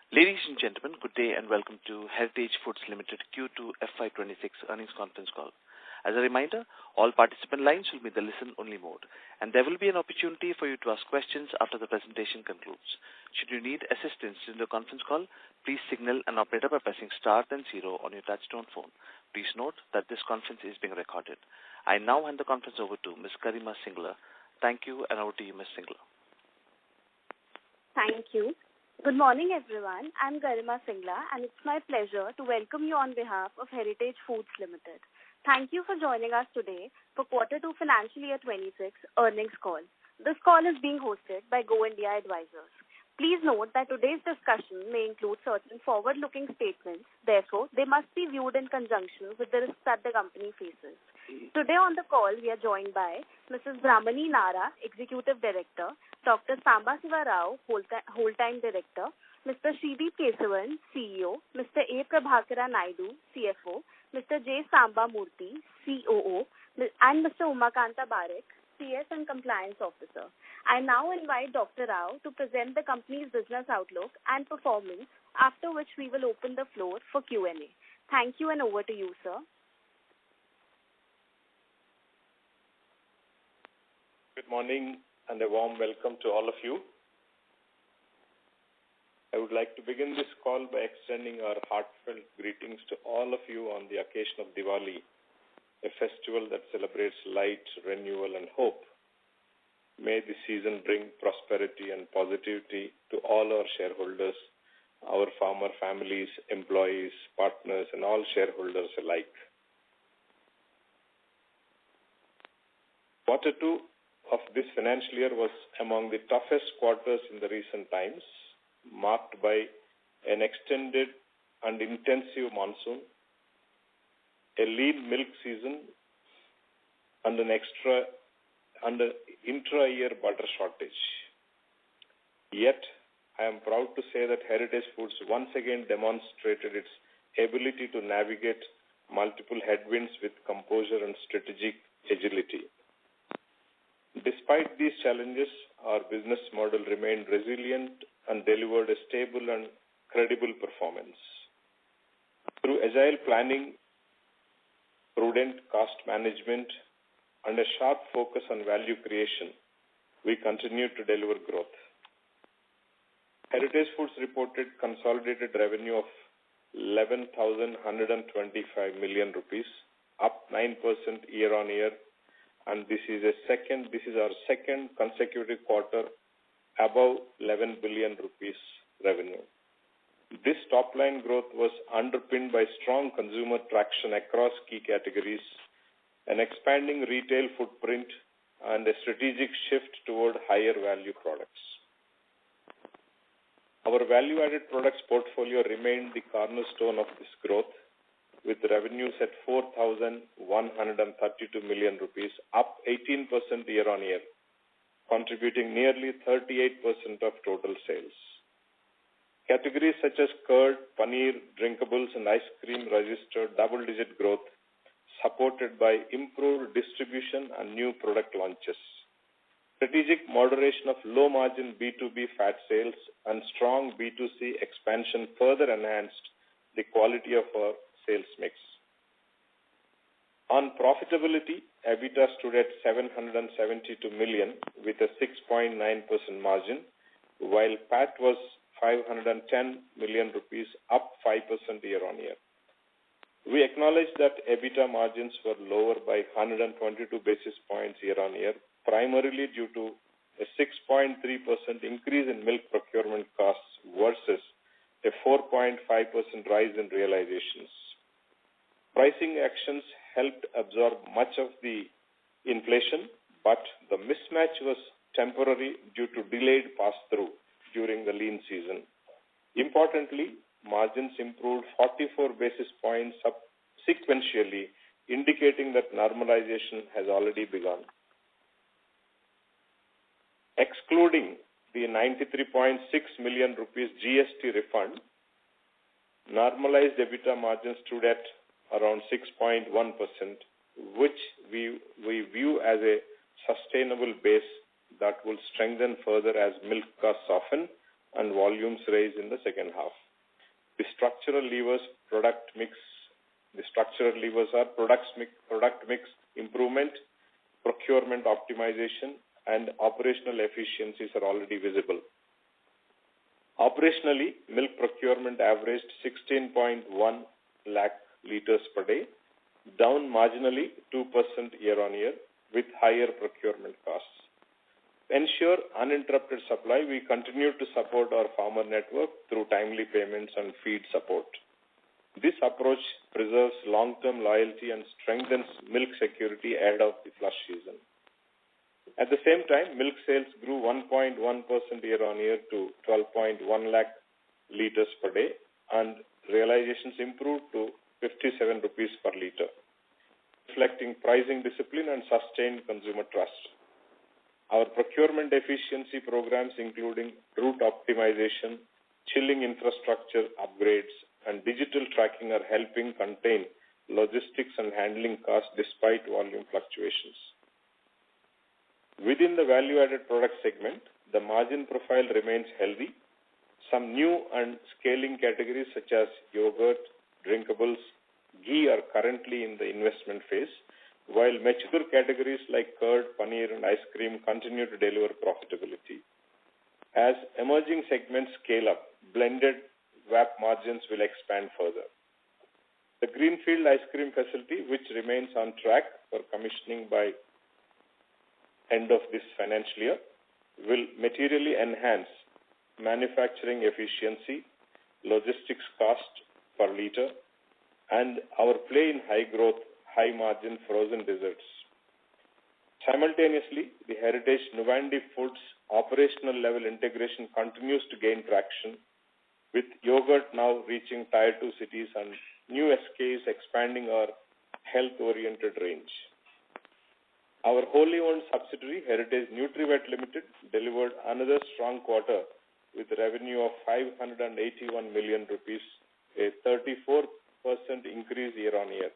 Ladies and gentlemen, good day and welcome to Heritage Foods Limited Q2FY26 earnings conference call. As a reminder, all participant lines will be in the listen-only mode, and there will be an opportunity for you to ask questions after the presentation concludes. Should you need assistance in the conference call, please signal an operator by pressing star then zero on your touchtone phone. Please note that this conference is being recorded. I now hand the conference over to Ms. Garima Singla. Thank you, and over to you, Ms. Singla. Thank you. Good morning, everyone. I'm Garima Singla, and it's my pleasure to welcome you on behalf of Heritage Foods Limited. Thank you for joining us today for Q2 Financial Year 26 earnings call. This call is being hosted by Go India Advisors. Please note that today's discussion may include certain forward-looking statements. Therefore, they must be viewed in conjunction with the risks that the company faces. Today on the call, we are joined by Mrs. Brahmani Nara, Executive Director, Dr. Samba Siva Rao, Whole-Time Director, Mr. Sridip Kesavan, CEO, Mr. A. Prabhakara Naidu, CFO, Mr. J. Samba Murthy, COO, and Mr. Umakanta Barak, CS and Compliance Officer. I now invite Dr. Rao to present the company's business outlook and performance, after which we will open the floor for Q&A. Thank you, and over to you, sir. Good morning and a warm welcome to all of you. I would like to begin this call by extending our heartfelt greetings to all of you on the occasion of Diwali, a festival that celebrates light, renewal, and hope. May the season bring prosperity and positivity to all our shareholders, our farmer families, employees, partners, and all shareholders alike. Q2 of this financial year was among the toughest quarters in the recent times, marked by an extended and intensive monsoon, a lean milk season, and an intra-year butter shortage. Yet, I am proud to say that Heritage Foods once again demonstrated its ability to navigate multiple headwinds with composure and strategic agility. Despite these challenges, our business model remained resilient and delivered a stable and credible performance. Through agile planning, prudent cost management, and a sharp focus on value creation, we continue to deliver growth. Heritage Foods reported consolidated revenue of 11,125 million rupees, up 9% year-on-year, and this is our second consecutive quarter above 11 billion rupees revenue. This top-line growth was underpinned by strong consumer traction across key categories, an expanding retail footprint, and a strategic shift toward higher value products. Our value-added products portfolio remained the cornerstone of this growth, with revenues at 4,132 million rupees, up 18% year-on-year, contributing nearly 38% of total sales. Categories such as curd, paneer, drinkables, and ice cream registered double-digit growth, supported by improved distribution and new product launches. Strategic moderation of low-margin B2B fat sales and strong B2C expansion further enhanced the quality of our sales mix. On profitability, EBITDA stood at 772 million with a 6.9% margin, while PAT was 510 million rupees, up 5% year-on-year. We acknowledge that EBITDA margins were lower by 122 basis points year-on-year, primarily due to a 6.3% increase in milk procurement costs versus a 4.5% rise in realizations. Pricing actions helped absorb much of the inflation, but the mismatch was temporary due to delayed pass-through during the lean season. Importantly, margins improved 44 basis points sequentially, indicating that normalization has already begun. Excluding the 93.6 million rupees GST refund, normalized EBITDA margins stood at around 6.1%, which we view as a sustainable base that will strengthen further as milk costs soften and volumes rise in the second half. The structural levers are product mix improvement, procurement optimization, and operational efficiencies are already visible. Operationally, milk procurement averaged 16.1 lakh liters per day, down marginally 2% year-on-year with higher procurement costs. To ensure uninterrupted supply, we continue to support our farmer network through timely payments and feed support. This approach preserves long-term loyalty and strengthens milk security ahead of the flush season. At the same time, milk sales grew 1.1% year-on-year to 12.1 lakh liters per day, and realizations improved to 57 rupees per liter, reflecting pricing discipline and sustained consumer trust. Our procurement efficiency programs, including route optimization, chilling infrastructure upgrades, and digital tracking, are helping contain logistics and handling costs despite volume fluctuations. Within the value-added product segment, the margin profile remains healthy. Some new and scaling categories such as yogurt, drinkables, ghee are currently in the investment phase, while mature categories like curd, paneer, and ice cream continue to deliver profitability. As emerging segments scale up, blended VAP margins will expand further. The Greenfield ice cream facility, which remains on track for commissioning by end of this financial year, will materially enhance manufacturing efficiency, logistics cost per liter, and our play in high-growth, high-margin frozen desserts. Simultaneously, the Heritage Nuvandi Foods operational level integration continues to gain traction, with yogurt now reaching Tier 2 cities and new SKUs expanding our health-oriented range. Our wholly owned subsidiary, Heritage Nutrivet Limited, delivered another strong quarter with revenue of 581 million rupees, a 34% increase year-on-year,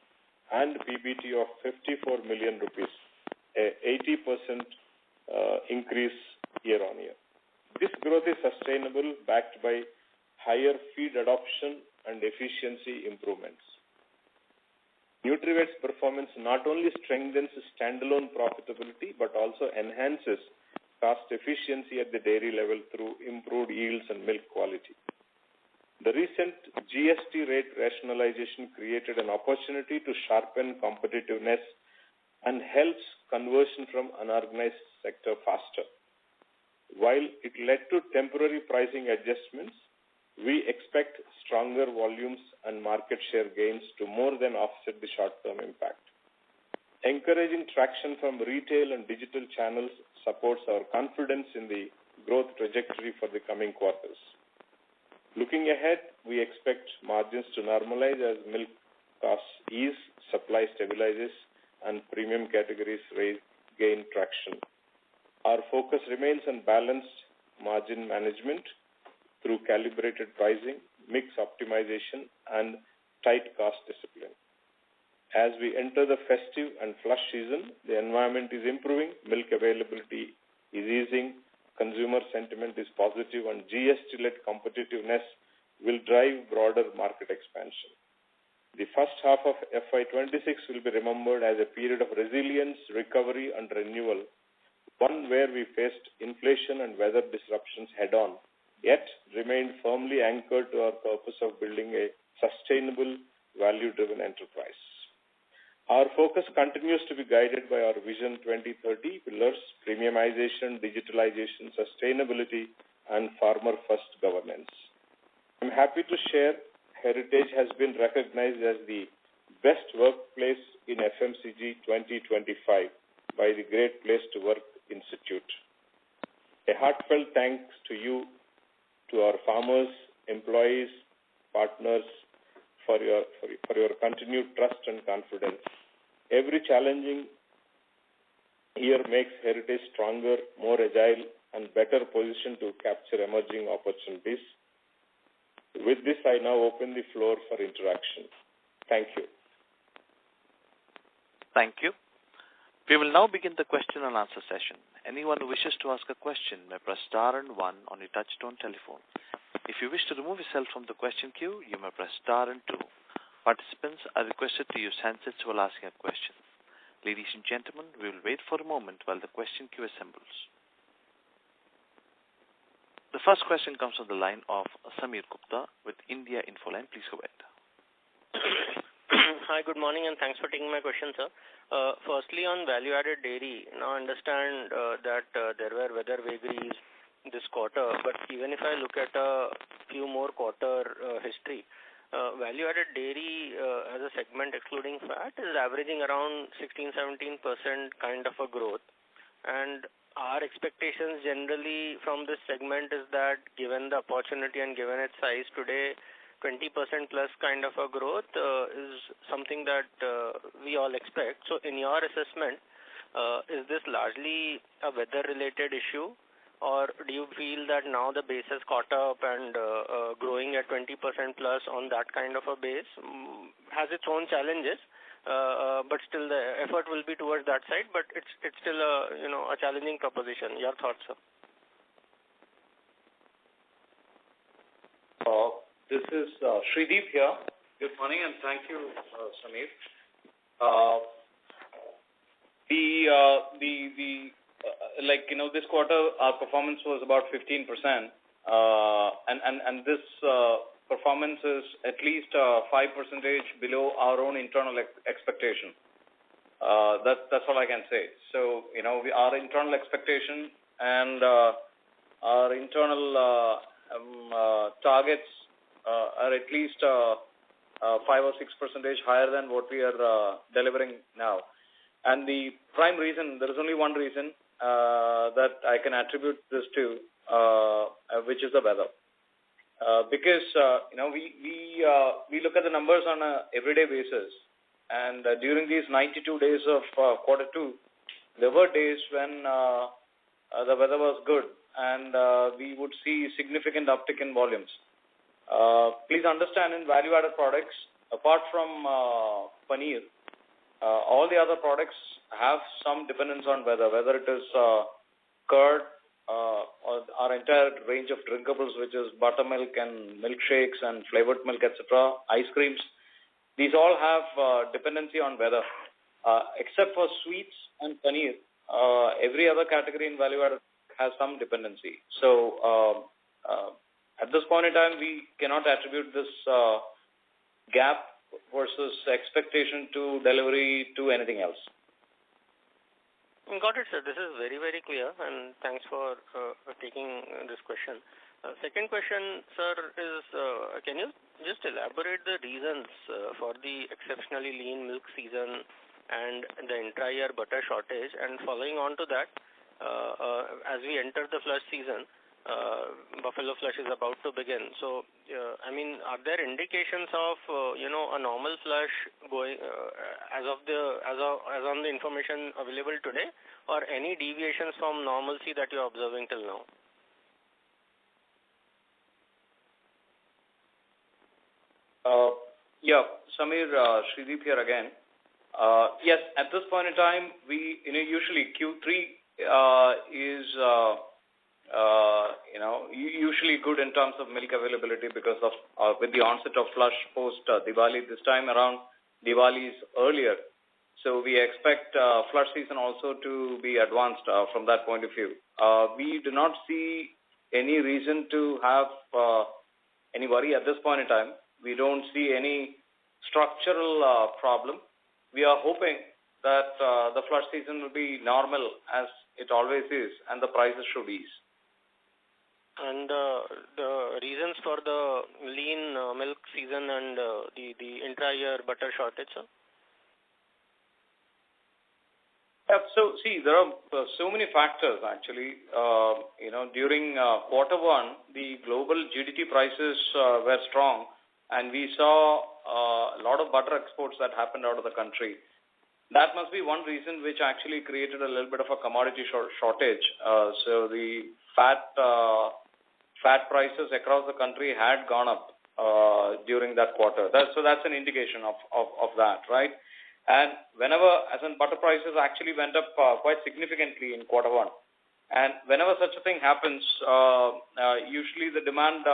and PBT of 54 million rupees, a 80% increase year-on-year. This growth is sustainable, backed by higher feed adoption and efficiency improvements. Nutrivet's performance not only strengthens standalone profitability but also enhances cost efficiency at the dairy level through improved yields and milk quality. The recent GST rate rationalization created an opportunity to sharpen competitiveness and helps conversion from unorganized sector faster. While it led to temporary pricing adjustments, we expect stronger volumes and market share gains to more than offset the short-term impact. Encouraging traction from retail and digital channels supports our confidence in the growth trajectory for the coming quarters. Looking ahead, we expect margins to normalize as milk costs ease, supply stabilizes, and premium categories gain traction. Our focus remains on balanced margin management through calibrated pricing, mix optimization, and tight cost discipline. As we enter the festive and flush season, the environment is improving, milk availability is easing, consumer sentiment is positive, and GST-led competitiveness will drive broader market expansion. The first half of FY26 will be remembered as a period of resilience, recovery, and renewal, one where we faced inflation and weather disruptions head-on, yet remained firmly anchored to our purpose of building a sustainable, value-driven enterprise. Our focus continues to be guided by our Vision 2030 pillars: premiumization, digitalization, sustainability, and farmer-first governance. I'm happy to share Heritage has been recognized as the best workplace in FMCG 2025 by the Great Place to Work Institute. A heartfelt thanks to you, to our farmers, employees, partners, for your continued trust and confidence. Every challenging year makes Heritage stronger, more agile, and better positioned to capture emerging opportunities. With this, I now open the floor for interaction. Thank you. Thank you. We will now begin the question and answer session. Anyone who wishes to ask a question may press star and one on your touchtone telephone. If you wish to remove yourself from the question queue, you may press star and two. Participants are requested to use handsets while asking a question. Ladies and gentlemen, we will wait for a moment while the question queue assembles. The first question comes from the line of Samir Gupta with India Infoline. Please go ahead. Hi, good morning, and thanks for taking my question, sir. Firstly, on value-added dairy, now I understand that there were weather vagaries this quarter, but even if I look at a few more quarter history, value-added dairy as a segment excluding fat is averaging around 16-17% kind of a growth. And our expectations generally from this segment is that given the opportunity and given its size today, 20% plus kind of a growth is something that we all expect. So in your assessment, is this largely a weather-related issue? Or do you feel that now the base has caught up and growing at 20% plus on that kind of a base has its own challenges, but still the effort will be towards that side, but it's still a challenging proposition. Your thoughts, sir? This is Shrideep here. Good morning and thank you, Samir. This quarter our performance was about 15%, and this performance is at least 5% below our own internal expectation. That's all I can say. So our internal expectation and our internal targets are at least 5 or 6% higher than what we are delivering now. And the prime reason, there is only one reason that I can attribute this to, which is the weather. Because we look at the numbers on a everyday basis, and during these 92 days of quarter two, there were days when the weather was good, and we would see significant uptick in volumes. Please understand, in value-added products, apart from paneer, all the other products have some dependence on weather, whether it is curd, or our entire range of drinkables, which is buttermilk and milkshakes and flavored milk, etc., ice creams. These all have dependency on weather. Except for sweets and paneer, every other category in value-added has some dependency. So at this point in time, we cannot attribute this gap versus expectation to delivery to anything else. Got it, sir. This is very, very clear, and thanks for taking this question. Second question, sir, is can you just elaborate the reasons for the exceptionally lean milk season and the intra-year butter shortage? And following on to that, as we enter the flush season, buffalo flush is about to begin. So, are there indications of a normal flush going as on the information available today, or any deviations from normalcy that you're observing till now? Samir, Shrideep here again. Yes, at this point in time, we usually Q3 is usually good in terms of milk availability because of with the onset of flush post Diwali. This time around, Diwali is earlier, so we expect flush season also to be advanced from that point of view. We do not see any reason to have any worry at this point in time. We don't see any structural problem. We are hoping that the flush season will be normal as it always is, and the prices should ease. And the reasons for the lean milk season and the intra-year butter shortage, sir? So, see, there are so many factors, actually. During quarter one, the global GDT prices were strong, and we saw a lot of butter exports that happened out of the country. That must be one reason which actually created a little bit of a commodity shortage. So the fat prices across the country had gone up during that quarter. So that's an indication of that, right? And whenever, as in butter prices actually went up quite significantly in quarter one. And whenever such a thing happens, usually the demand,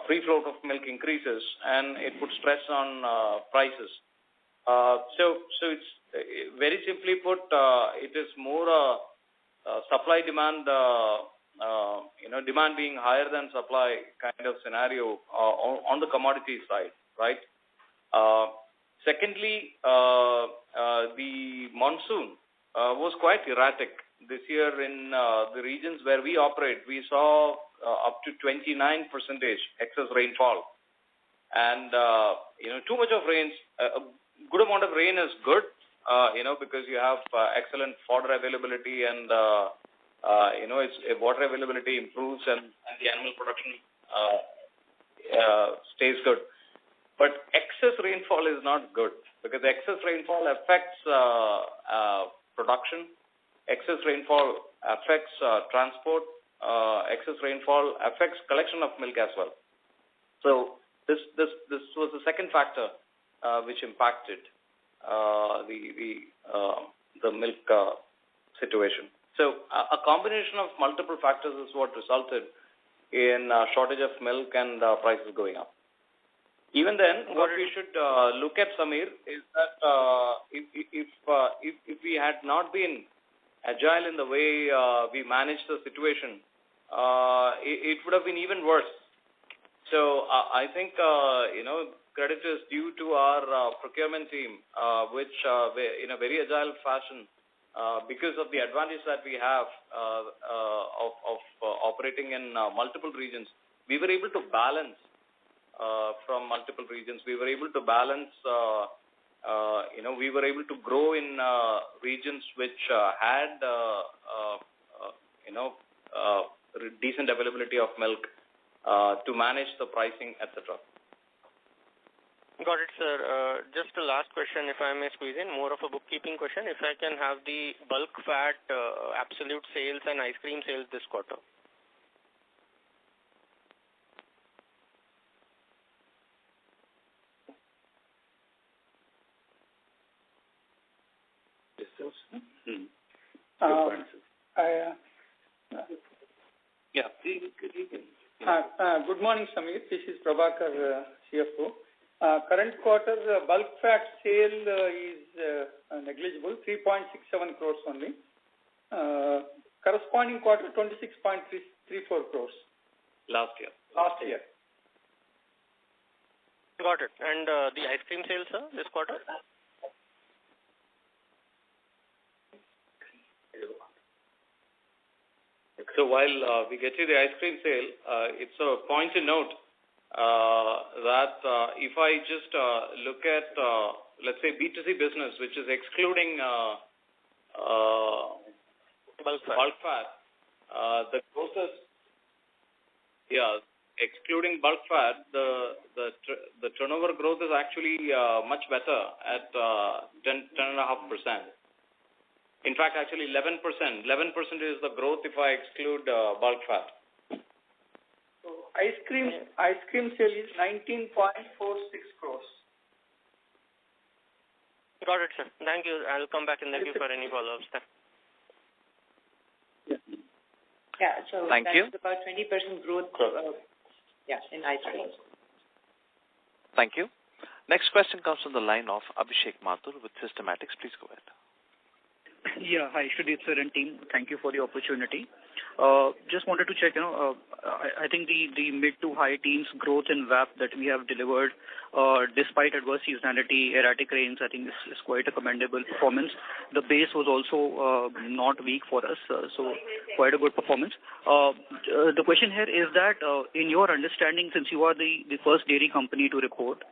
free float of milk increases, and it puts stress on prices. So it's very simply put, it is more supply demand, demand being higher than supply kind of scenario on the commodity side, right? Secondly, the monsoon was quite erratic this year in the regions where we operate. We saw up to 29% excess rainfall, and too much of rain. A good amount of rain is good, because you have excellent fodder availability, and water availability improves, and the animal production stays good. But excess rainfall is not good, because excess rainfall affects production, excess rainfall affects transport, excess rainfall affects collection of milk as well. So this was the second factor which impacted the milk situation. So a combination of multiple factors is what resulted in shortage of milk and prices going up. Even then, what we should look at, Samir, is that if we had not been agile in the way we managed the situation, it would have been even worse. So I think credit is due to our procurement team, which in a very agile fashion, because of the advantage that we have of operating in multiple regions, we were able to balance. From multiple regions, we were able to balance. We were able to grow in regions which had, decent availability of milk to manage the pricing, etc. Got it, sir. Just a last question, if I may squeeze in, more of a bookkeeping question. If I can have the bulk fat absolute sales and ice cream sales this quarter. Good morning, Samir. This is Prabhakar, CFO. Current quarter bulk fat sale is negligible, 3.67 crores only. Corresponding quarter, 26.34 crores. Last year. Got it. And the ice cream sales, sir, this quarter? So while we get to the ice cream sale, it's a point to note that if I just look at, let's say, B2C business, which is excluding bulk fat, the growth is, excluding bulk fat, the turnover growth is actually much better at 10.5%. In fact, actually 11%. 11% is the growth if I exclude bulk fat. So ice cream sale is 19.46 crores. Got it, sir. Thank you. I'll come back in the queue for any follow-ups. So Thank that's you. about 20% growth. In ice cream. Thank you. Next question comes from the line of Abhishek Mathur with Systematics. Please go ahead. Yeah, hi, Shudit sir and team. Thank you for the opportunity. Just wanted to check, I think the mid to high teens growth in VAP that we have delivered, despite adverse seasonality, erratic rains, I think is quite a commendable performance. The base was also not weak for us, so quite a good performance. The question here is that, in your understanding, since you are the first dairy company to report,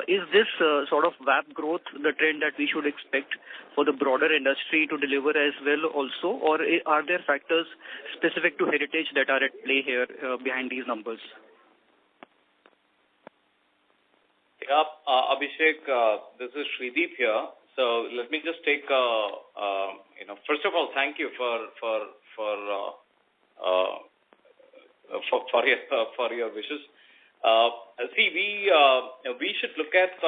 is this sort of VAP growth the trend that we should expect for the broader industry to deliver as well also, or are there factors specific to Heritage that are at play here behind these numbers? Yeah, Abhishek, this is Shrideep here. So let me just take, first of all, thank you for your wishes. See, we should look at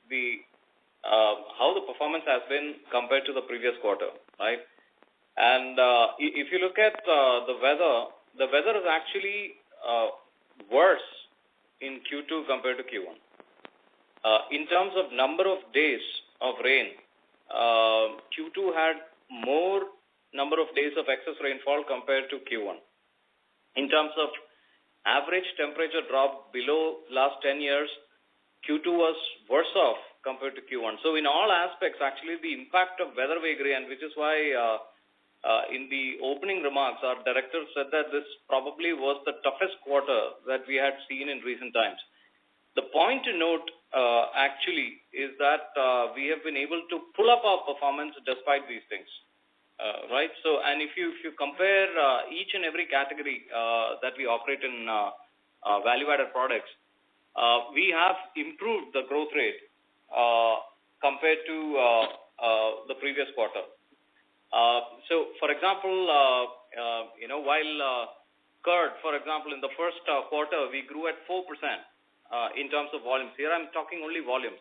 the how the performance has been compared to the previous quarter, right? And if you look at the weather is actually worse in Q2 compared to Q1. In terms of number of days of rain, Q2 had more number of days of excess rainfall compared to Q1. In terms of average temperature drop below last 10 years, Q2 was worse off compared to Q1. So in all aspects, actually, the impact of weather vagary, and which is why in the opening remarks, our director said that this probably was the toughest quarter that we had seen in recent times. The point to note, actually, is that we have been able to pull up our performance despite these things, right? So, and if you compare each and every category that we operate in value-added products, we have improved the growth rate compared to the previous quarter. So, for example, while curd, for example, in the first quarter, we grew at 4%. In terms of volumes. Here I'm talking only volumes,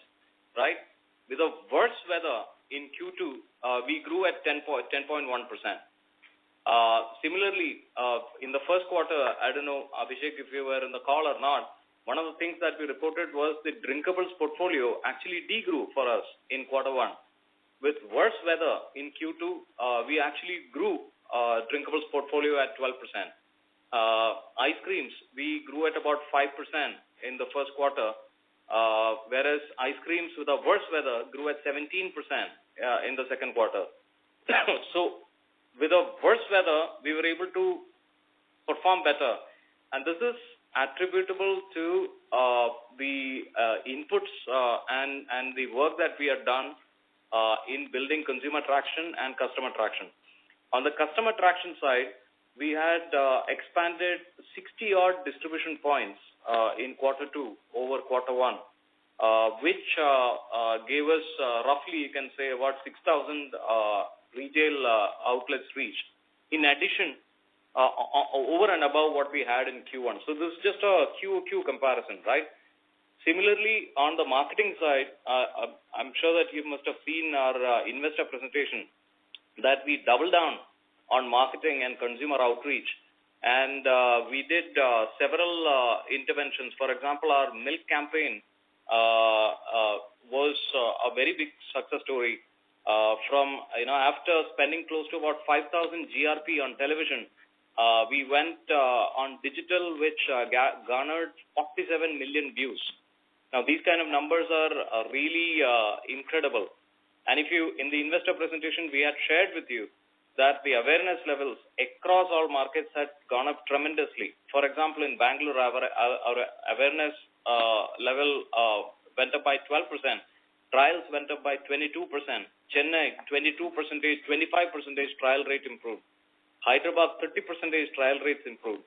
right? With the worse weather in Q2, we grew at 10.1%. Similarly, in the first quarter, I don't know, Abhishek, if you were in the call or not, one of the things that we reported was the drinkables portfolio actually degrew for us in quarter one. With worse weather in Q2, we actually grew drinkables portfolio at 12%. Ice creams, we grew at about 5%. In the first quarter, whereas ice creams with the worse weather grew at 17% in the second quarter. So, with the worse weather, we were able to perform better. And this is attributable to the inputs and the work that we have done in building consumer traction and customer traction. On the customer traction side, we had expanded 60-odd distribution points in quarter two over quarter one, which gave us roughly, you can say, about 6,000 retail outlets reached. In addition, over and above what we had in Q1. So this is just a QOQ comparison, right? Similarly, on the marketing side, I'm sure that you must have seen our investor presentation that we doubled down on marketing and consumer outreach. And we did several interventions. For example, our milk campaign was a very big success story. After spending close to about 5,000 GRP on television, we went on digital, which garnered 47 million views. Now, these kind of numbers are really incredible. And if you, in the investor presentation, we had shared with you that the awareness levels across all markets had gone up tremendously. For example, in Bangalore, our awareness level went up by 12%. Trials went up by 22%. Chennai, 22%, 25% trial rate improved. Hyderabad, 30% trial rates improved.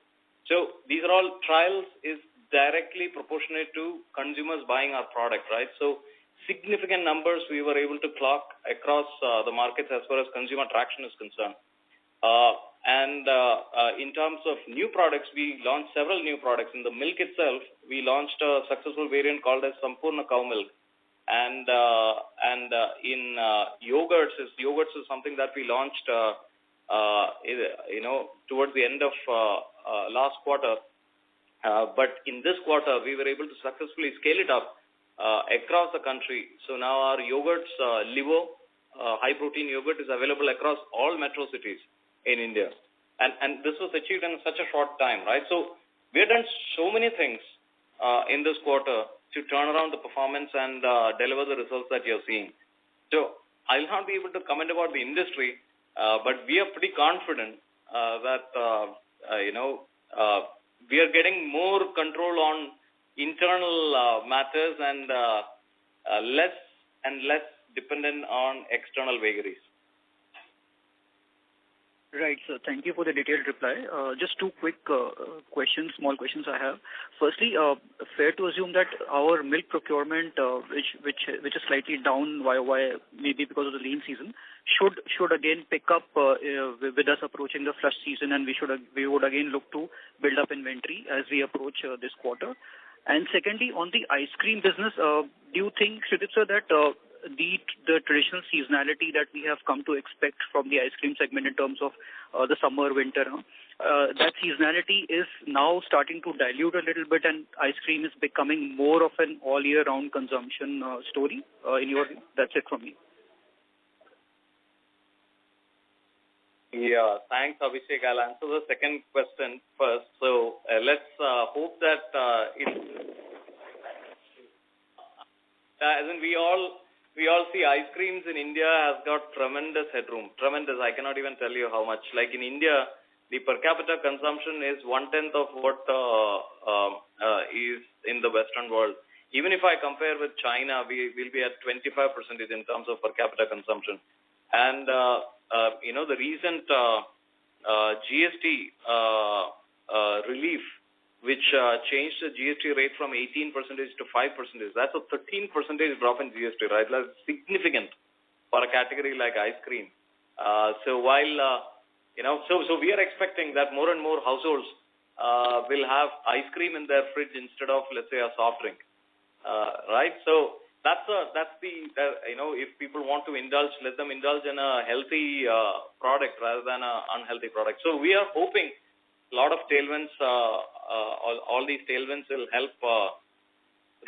So these are all trials is directly proportionate to consumers buying our product, right? So significant numbers we were able to clock across the markets as far as consumer traction is concerned. In terms of new products, we launched several new products. In the milk itself, we launched a successful variant called as Sampurna Cow Milk. And in yogurts is something that we launched, towards the end of last quarter. But in this quarter, we were able to successfully scale it up across the country. So now our yogurts, Livo, high-protein yogurt is available across all metro cities in India. And this was achieved in such a short time, right? So we have done so many things in this quarter to turn around the performance and deliver the results that you're seeing. So I'll not be able to comment about the industry, but we are pretty confident that, we are getting more control on internal matters and less dependent on external vagaries. Right, sir. Thank you for the detailed reply. Just two quick small questions I have. Firstly, fair to assume that our milk procurement, which is slightly down YOY, maybe because of the lean season, should again pick up with us approaching the flush season, and we would again look to build up inventory as we approach this quarter. And secondly, on the ice cream business, do you think, Sridhar sir, that the traditional seasonality that we have come to expect from the ice cream segment in terms of the summer, winter, that seasonality is now starting to dilute a little bit, and ice cream is becoming more of an all year round consumption story in your view? That's it from me. Yeah, thanks, Abhishek. I'll answer the second question first. So let's hope that as in we all see ice creams in India has got tremendous headroom. Tremendous. I cannot even tell you how much. Like in India, the per capita consumption is 1/10 of what is in the Western world. Even if I compare with China, we will be at 25% in terms of per capita consumption. And the recent GST relief, which changed the GST rate from 18% to 5%, that's a 13% drop in GST, right? That's significant for a category like ice cream. So while, so we are expecting that more and more households will have ice cream in their fridge instead of, let's say, a soft drink, right? So that's the if people want to indulge, let them indulge in a healthy product rather than an unhealthy product. So we are hoping a lot of tailwinds, all these tailwinds will help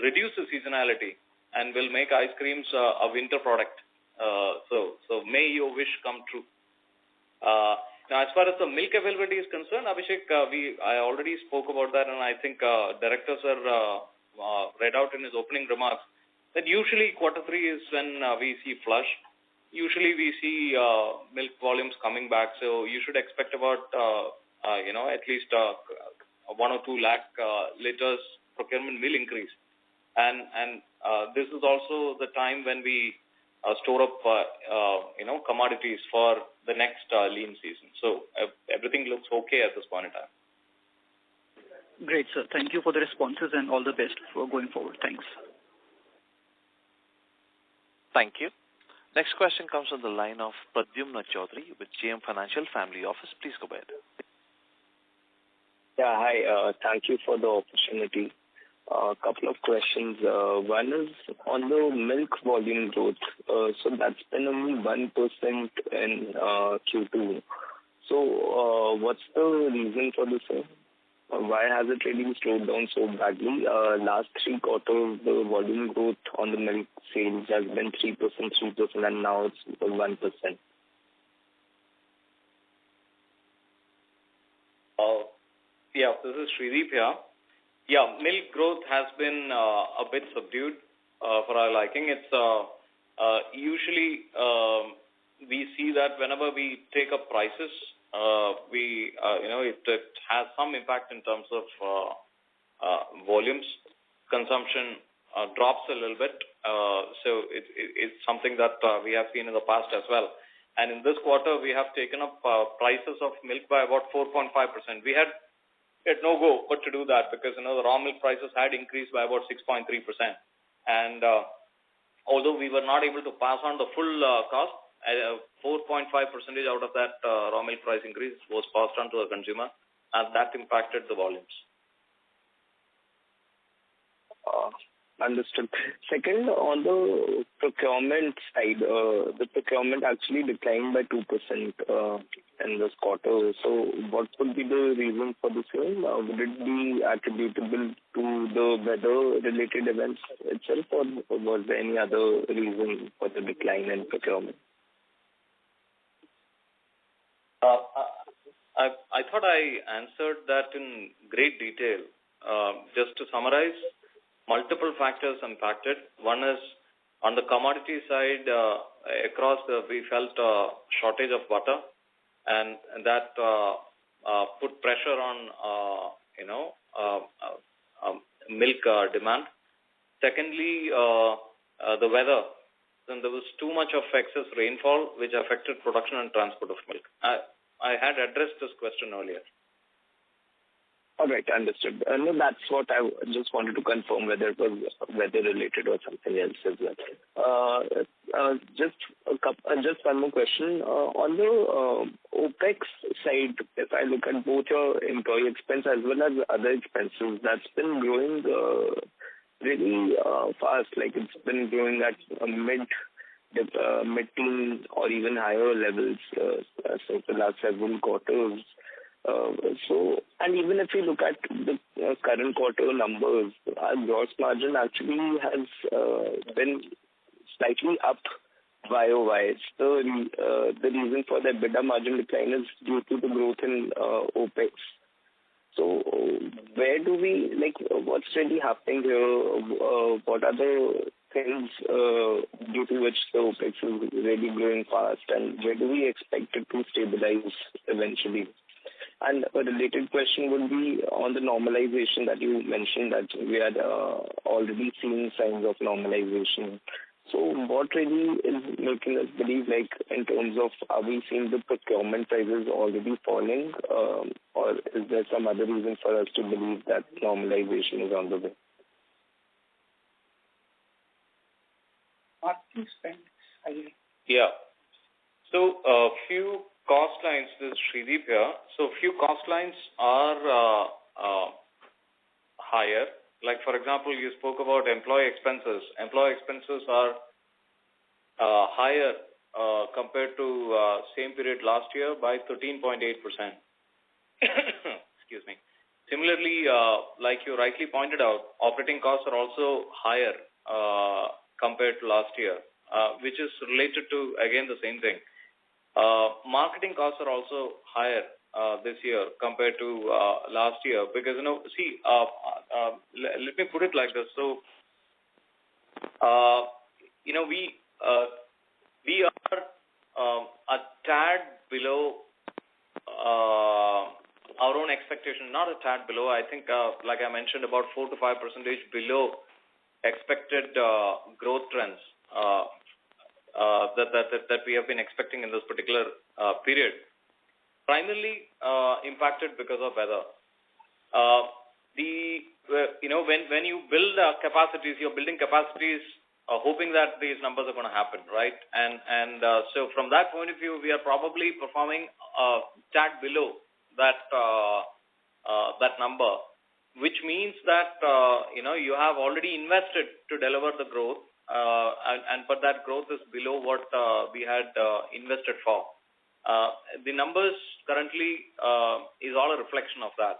reduce the seasonality and will make ice creams a winter product. So may your wish come true. Now, as far as the milk availability is concerned, Abhishek, I already spoke about that, and I think Director Sir read out in his opening remarks that usually Q3 is when we see flush. Usually we see milk volumes coming back, so you should expect about at least 1 or 2 lakh liters procurement will increase, and this is also the time when we store up commodities for the next lean season. So everything looks okay at this point in time. Great, sir. Thank you for the responses and all the best for going forward. Thanks. Thank you. Next question comes from the line of Pradyumna Chaudhary with JM Financial Family Office. Please go ahead. Yeah, hi. Thank you for the opportunity. A couple of questions. One is on the milk volume growth. So that's been only 1% in Q2. So what's the reason for this? Why has it really slowed down so badly? Last 3 quarters, the volume growth on the milk sales has been 3%, and now it's 1%. Yeah, this is Shreedeep here. Yeah, milk growth has been a bit subdued for our liking. It's usually we see that whenever we take up prices, it has some impact in terms of volumes. Consumption drops a little bit, so it's something that we have seen in the past as well. And in this quarter, we have taken up prices of milk by about 4.5%. We had no go but to do that because the raw milk prices had increased by about 6.3%. And although we were not able to pass on the full cost, 4.5% out of that raw milk price increase was passed on to the consumer, and that impacted the volumes. Understood. Second, on the procurement side, the procurement actually declined by 2% in this quarter. So what would be the reason for the same? Would it be attributable to the weather-related events itself, or was there any other reason for the decline in procurement? I thought I answered that in great detail. Just to summarize, multiple factors impacted. One is on the commodity side, we felt a shortage of butter, and that put pressure on milk demand. Secondly, the weather. Then there was too much of excess rainfall, which affected production and transport of milk. I had addressed this question earlier. All right, understood. No, that's what I just wanted to confirm, whether it was weather-related or something else as well. Just one more question. On the OPEX side, if I look at both your employee expense as well as other expenses, that's been growing really fast. Like it's been growing at a mid-teen or even higher levels since the last several quarters. And even if you look at the current quarter numbers, our gross margin actually has been slightly up YOY. The reason for the EBITDA margin decline is due to the growth in OPEX. So where do we, what's really happening here? What are the things due to which the OPEX is really growing fast, and where do we expect it to stabilize eventually? And a related question would be on the normalization that you mentioned, that we are already seeing signs of normalization. So what really is making us believe, in terms of, are we seeing the procurement prices already falling, or is there some other reason for us to believe that normalization is on the way? Marketing spend. Yeah. So a few cost lines, this is Shreedeep here. So few cost lines are higher. Like, for example, you spoke about employee expenses. Employee expenses are higher compared to same period last year by 13.8%. Excuse me. Similarly, like you rightly pointed out, operating costs are also higher compared to last year, which is related to, again, the same thing. Marketing costs are also higher this year compared to last year because, let me put it like this. So, we are a tad below our own expectation, not a tad below. I think, like I mentioned, about 4 to 5% below expected growth trends that we have been expecting in this particular period. Primarily impacted because of weather. When you build capacities, you're building capacities hoping that these numbers are going to happen, right? And so from that point of view, we are probably performing tad below that number, which means that you have already invested to deliver the growth, but that growth is below what we had invested for. The numbers currently is all a reflection of that.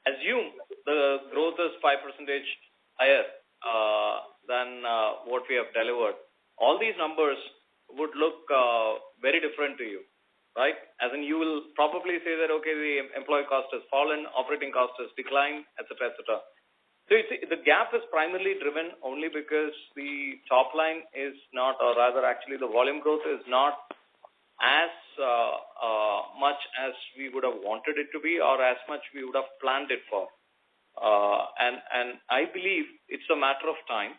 Assume the growth is 5% higher than what we have delivered. All these numbers would look very different to you, right? As in, you will probably say that, okay, the employee cost has fallen, operating cost has declined, etc., etc. So the gap is primarily driven only because the top line is not, or rather actually the volume growth is not as much as we would have wanted it to be, or as much we would have planned it for. And I believe it's a matter of time.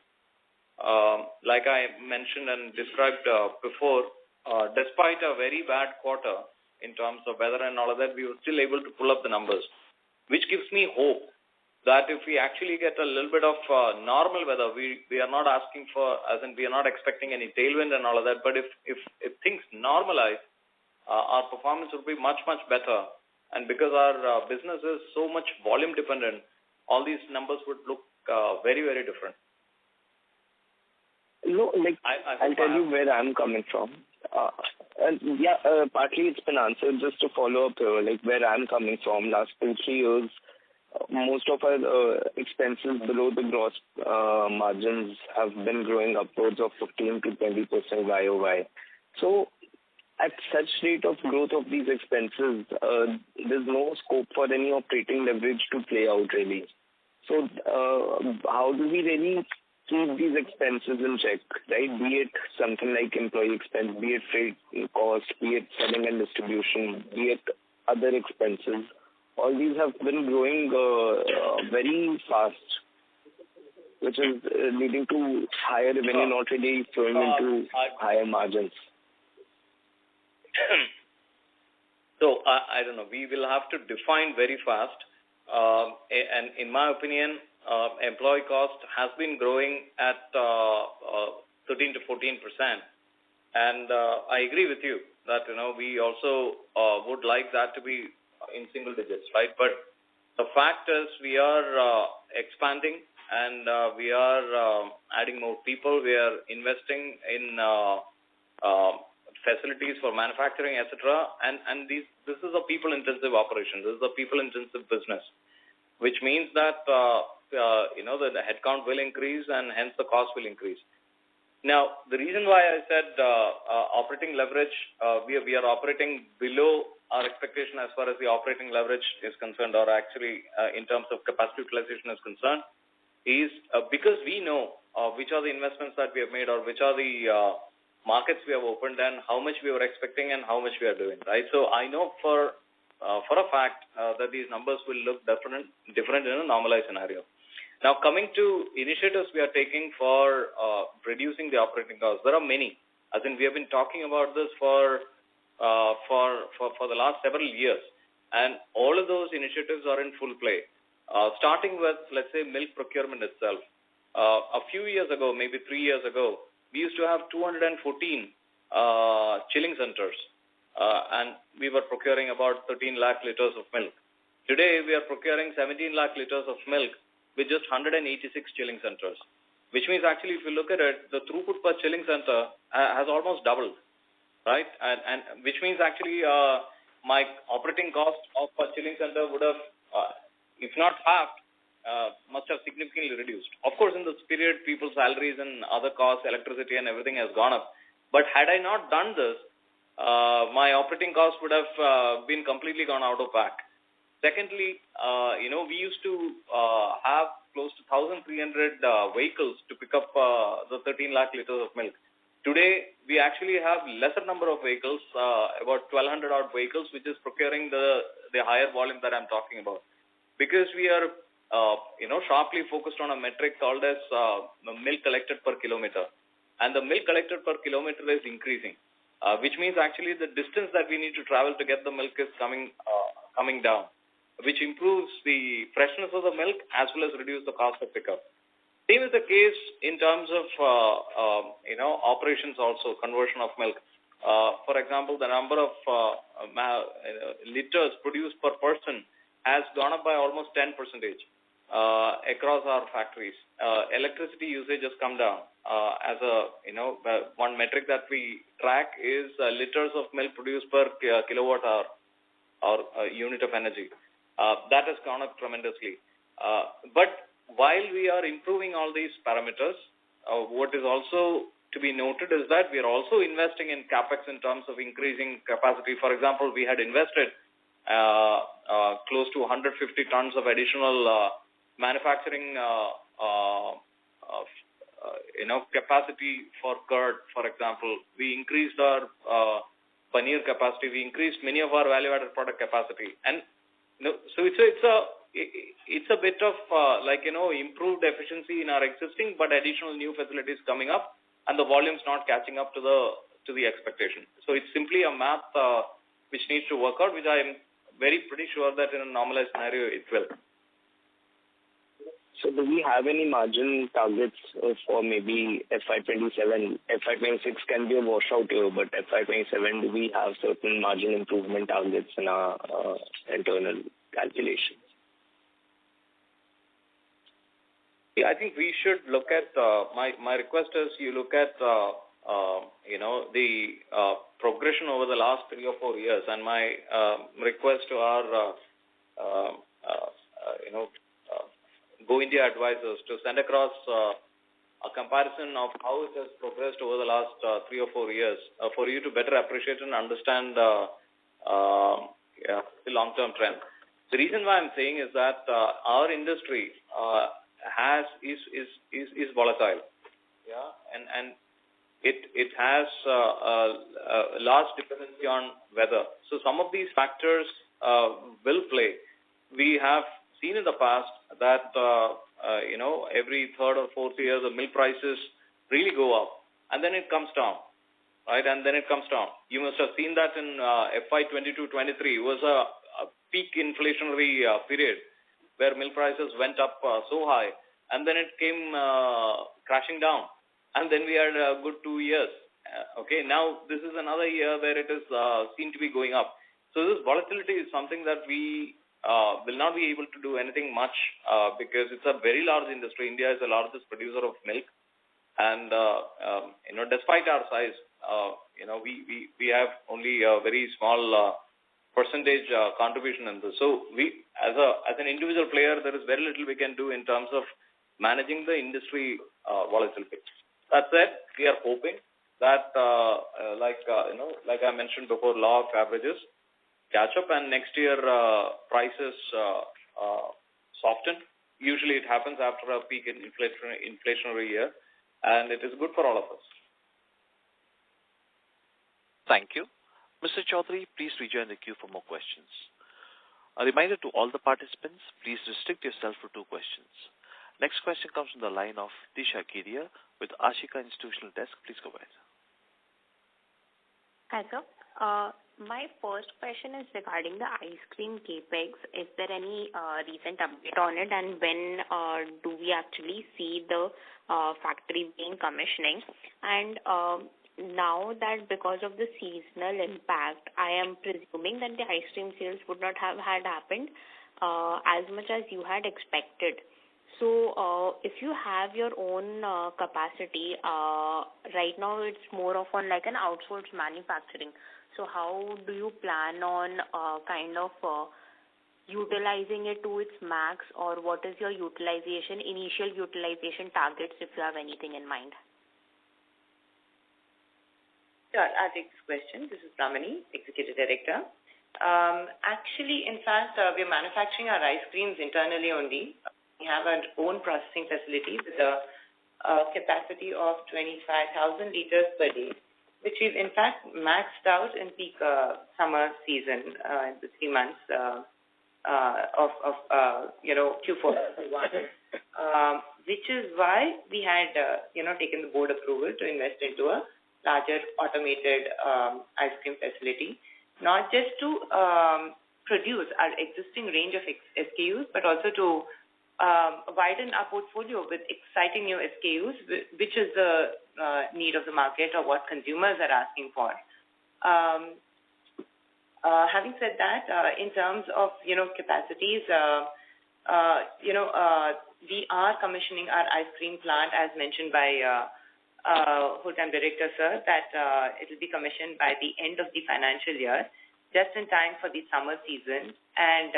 Like I mentioned and described before, despite a very bad quarter in terms of weather and all of that, we were still able to pull up the numbers, which gives me hope that if we actually get a little bit of normal weather, we are not asking for, as in we are not expecting any tailwind and all of that, but if things normalize, our performance will be much, much better. And because our business is so much volume dependent, all these numbers would look very, very different. No, I'll tell you where I'm coming from. Partly it's been answered. Just to follow up here, where I'm coming from, last 2-3 years, most of our expenses below the gross margins have been growing upwards of 15 to 20% YOY. So at such rate of growth of these expenses, there's no scope for any operating leverage to play out really. So how do we really keep these expenses in check, right? Be it something like employee expense, be it freight cost, be it selling and distribution, be it other expenses. All these have been growing very fast, which is leading to higher revenue, not really flowing into higher margins. So, I don't know. We will have to define very fast. And in my opinion, employee cost has been growing at 13 to 14%. And I agree with you that, we also would like that to be in single digits, right? But the fact is we are expanding and we are adding more people. We are investing in facilities for manufacturing, etc. And this is a people-intensive operation. This is a people-intensive business, which means that the headcount will increase and hence the cost will increase. Now, the reason why I said operating leverage, we are operating below our expectation as far as the operating leverage is concerned, or actually in terms of capacity utilization is concerned, is because we know which are the investments that we have made or which are the markets we have opened and how much we were expecting and how much we are doing, right? So I know for a fact that these numbers will look different in a normalized scenario. Now, coming to initiatives we are taking for reducing the operating costs, there are many. As in, we have been talking about this for the last several years, and all of those initiatives are in full play. Starting with, let's say, milk procurement itself. A few years ago, maybe 3 years ago, we used to have 214 chilling centers, and we were procuring about 13 lakh liters of milk. Today, we are procuring 17 lakh liters of milk with just 186 chilling centers, which means actually if you look at it, the throughput per chilling center has almost doubled, right? And which means actually my operating cost of a chilling center would have, if not halved, must have significantly reduced. Of course, in this period, people's salaries and other costs, electricity and everything has gone up. But had I not done this, my operating costs would have been completely gone out of whack. Secondly, we used to have close to 1,300 vehicles to pick up the 13 lakh liters of milk. Today, we actually have lesser number of vehicles, about 1,200 odd vehicles, which is procuring the higher volume that I'm talking about. Because we are, sharply focused on a metric called as milk collected per kilometer. And the milk collected per kilometer is increasing, which means actually the distance that we need to travel to get the milk is coming down, which improves the freshness of the milk as well as reduce the cost of pickup. Same is the case in terms of, operations also, conversion of milk. For example, the number of liters produced per person has gone up by almost 10% across our factories. Electricity usage has come down. One metric that we track is liters of milk produced per kilowatt hour or unit of energy. That has gone up tremendously. But while we are improving all these parameters, what is also to be noted is that we are also investing in capex in terms of increasing capacity. For example, we had invested close to 150 tons of additional manufacturing capacity for curd, for example. We increased our paneer capacity. We increased many of our value-added product capacity. And so it's a bit of improved efficiency in our existing, but additional new facilities coming up, and the volumes not catching up to the expectation. So it's simply a math which needs to work out, which I am pretty sure that in a normalized scenario it will. So do we have any margin targets for maybe FY27? FY26 can be a washout year, but FY27, do we have certain margin improvement targets in our internal calculations? I think we should look at, my request is you look at, the progression over the last 3 or 4 years, and my request to our, Go India advisors to send across a comparison of how it has progressed over the last 3 or 4 years for you to better appreciate and understand the long-term trend. The reason why I'm saying is that our industry is volatile, and it has a large dependency on weather. So some of these factors will play. We have seen in the past that every third or fourth year the milk prices really go up, and then it comes down, right? And then it comes down. You must have seen that in FY22-23 was a peak inflationary period where milk prices went up so high, and then it came crashing down, and then we had a good 2 years. Now this is another year where it is seen to be going up. So this volatility is something that we will not be able to do anything much because it's a very large industry. India is the largest producer of milk, and despite our size, we have only a very small percentage contribution in this. So we, as an individual player, there is very little we can do in terms of managing the industry volatility. That said, we are hoping that, like I mentioned before, law of averages catch up, and next year prices soften. Usually it happens after a peak in inflationary year, and it is good for all of us. Thank you. Mr. Chaudhary, please rejoin the queue for more questions. A reminder to all the participants, please restrict yourself to 2 questions. Next question comes from the line of Disha Kedia with Ashika Institutional Desk. Please go ahead. Hi, sir. My first question is regarding the ice cream capex. Is there any recent update on it, and when do we actually see the factory being commissioning? And now that because of the seasonal impact, I am presuming that the ice cream sales would not have had happened as much as you had expected. So if you have your own capacity, right now it's more of on like an outsourced manufacturing. So how do you plan on utilizing it to its max, or what is your initial utilization targets, if you have anything in mind? Sure, I'll take this question. This is Ramani, Executive Director. Actually, in fact, we're manufacturing our ice creams internally only. We have our own processing facility with a capacity of 25,000 liters per day, which we've in fact maxed out in peak summer season in the 3 months of Q4, which is why we had taken the board approval to invest into a larger automated ice cream facility, not just to produce our existing range of SKUs, but also to widen our portfolio with exciting new SKUs, which is the need of the market or what consumers are asking for. Having said that, in terms of capacities, we are commissioning our ice cream plant, as mentioned by Full-Time Director, sir, that it will be commissioned by the end of the financial year, just in time for the summer season. And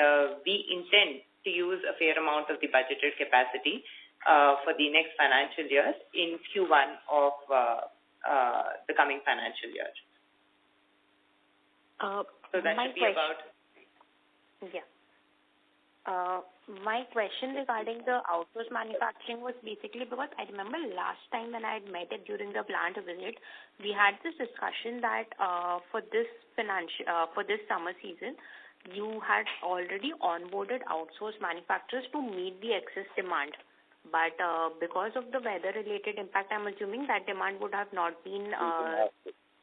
we intend to use a fair amount of the budgeted capacity for the next financial year in Q1 of the coming financial year. So that should be about... Yeah. My question regarding the outsourced manufacturing was basically because I remember last time when I had met it during the plant visit, we had this discussion that for this summer season, you had already onboarded outsourced manufacturers to meet the excess demand. But because of the weather-related impact, I'm assuming that demand would have not been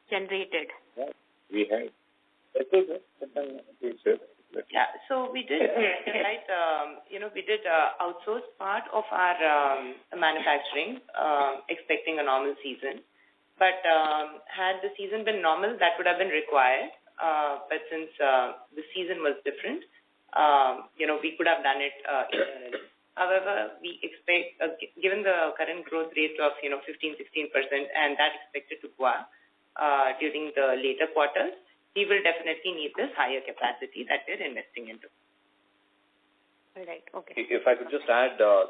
generated. Yeah, we have. Yeah, so we did, right, we did outsource part of our manufacturing, expecting a normal season. But had the season been normal, that would have been required. But since the season was different, we could have done it internally. However, we expect, given the current growth rate of 15-16%, and that expected to go up during the later quarters, we will definitely need this higher capacity that we're investing into. All right. Okay. If I could just add, the